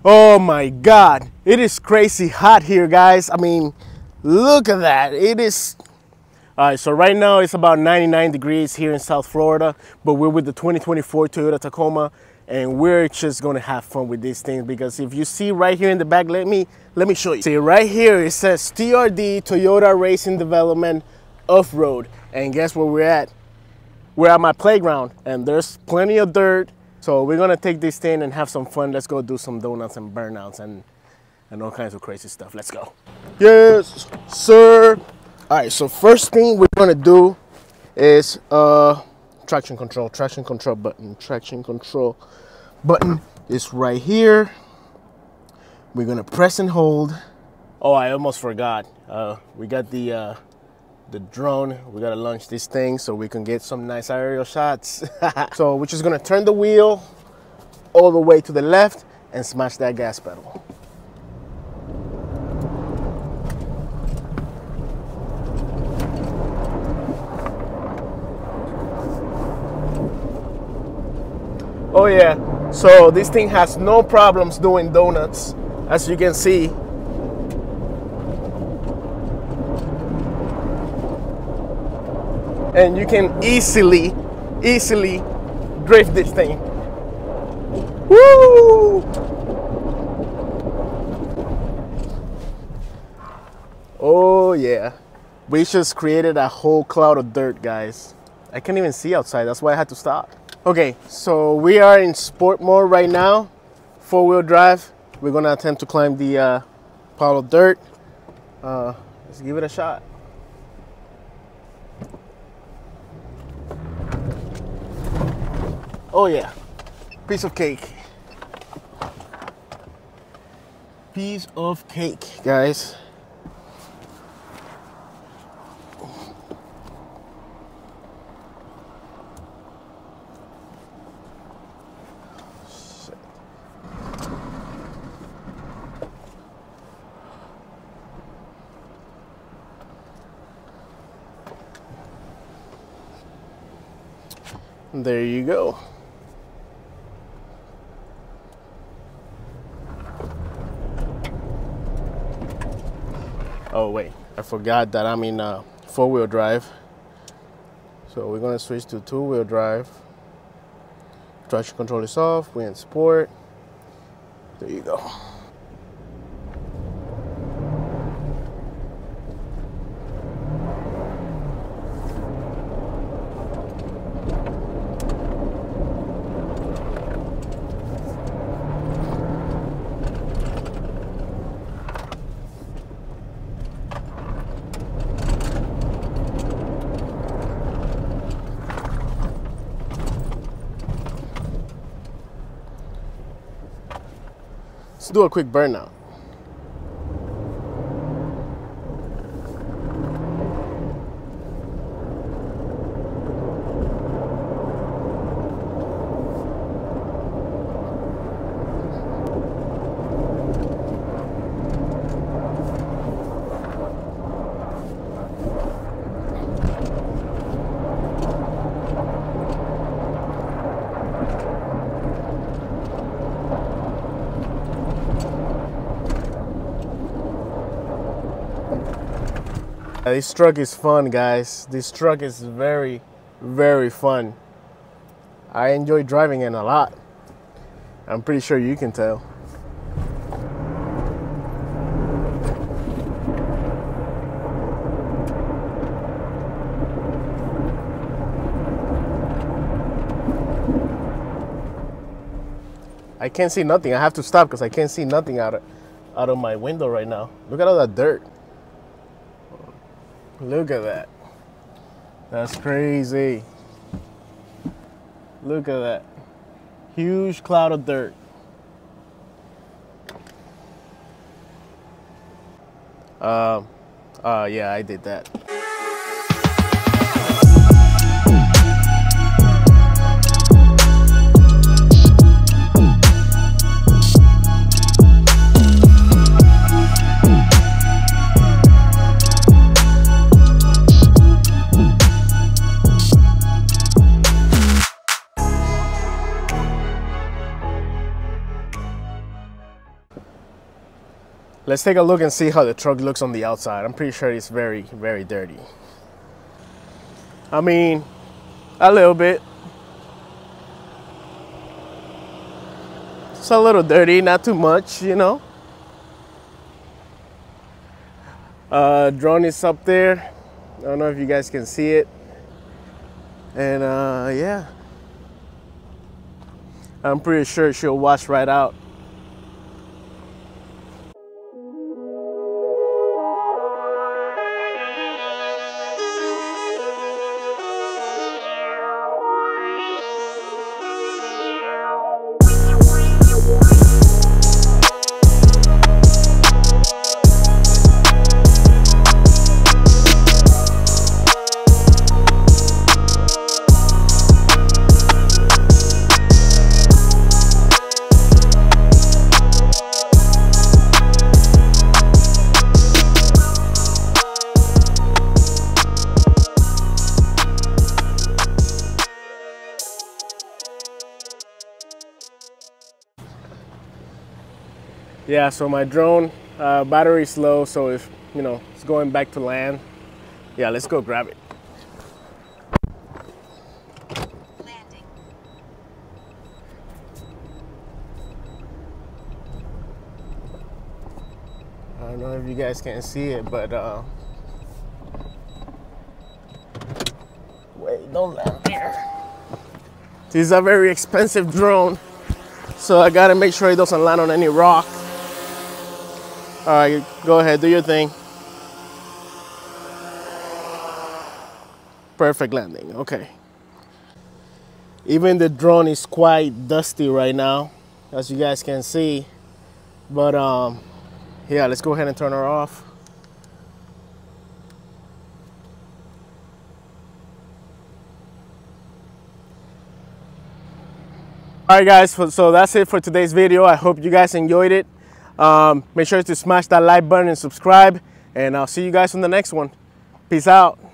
Oh my God, it is crazy hot here, guys. I mean, look at that. It is. All right, so right now it's about 99 degrees here in South Florida, but we're with the 2024 Toyota Tacoma, and we're just gonna have fun with these things because if you see right here in the back, let me show you. See right here, it says TRD, Toyota Racing Development Off-Road, and guess where we're at? We're at my playground, and there's plenty of dirt. So we're gonna take this thing and have some fun. Let's go do some donuts and burnouts and all kinds of crazy stuff. Let's go. Yes, sir. All right, so first thing we're gonna do is traction control button. Traction control button is right here. We're gonna press and hold. Oh, I almost forgot. We got the drone. We gotta launch this thing so we can get some nice aerial shots. So we're just gonna turn the wheel all the way to the left and smash that gas pedal. Oh yeah, so this thing has no problems doing donuts, as you can see. And you can easily drift this thing. Woo! Oh yeah. We just created a whole cloud of dirt, guys. I can't even see outside, that's why I had to stop. Okay, so we are in sport mode right now. 4-wheel drive. We're gonna attempt to climb the pile of dirt. Let's give it a shot. Oh yeah, piece of cake. Piece of cake, guys. Shit. There you go. Oh wait, I forgot that I'm in 4-wheel drive. So we're gonna switch to 2-wheel drive. Traction control is off, we're in sport. There you go. Let's do a quick burnout. This truck is fun, guys. This truck is very, very fun. I enjoy driving it a lot. I'm pretty sure you can tell. I can't see nothing. I have to stop because I can't see nothing out of my window right now. Look at all that dirt. Look at that. That's crazy. Look at that. Huge cloud of dirt. Yeah, I did that. Let's take a look and see how the truck looks on the outside. I'm pretty sure it's very, very dirty. I mean, a little bit. It's a little dirty, not too much, you know. Drone is up there. I don't know if you guys can see it. And yeah, I'm pretty sure she'll wash right out. Yeah, so my drone battery's low, so if you know it's going back to land, yeah, let's go grab it. Landing. I don't know if you guys can see it, but wait, don't land there. This is a very expensive drone, so I gotta make sure it doesn't land on any rock. All right, go ahead, do your thing. Perfect landing, okay. Even the drone is quite dusty right now, as you guys can see. But yeah, let's go ahead and turn her off. All right, guys, so that's it for today's video. I hope you guys enjoyed it. Make sure to smash that like button and subscribe, and I'll see you guys on the next one. Peace out.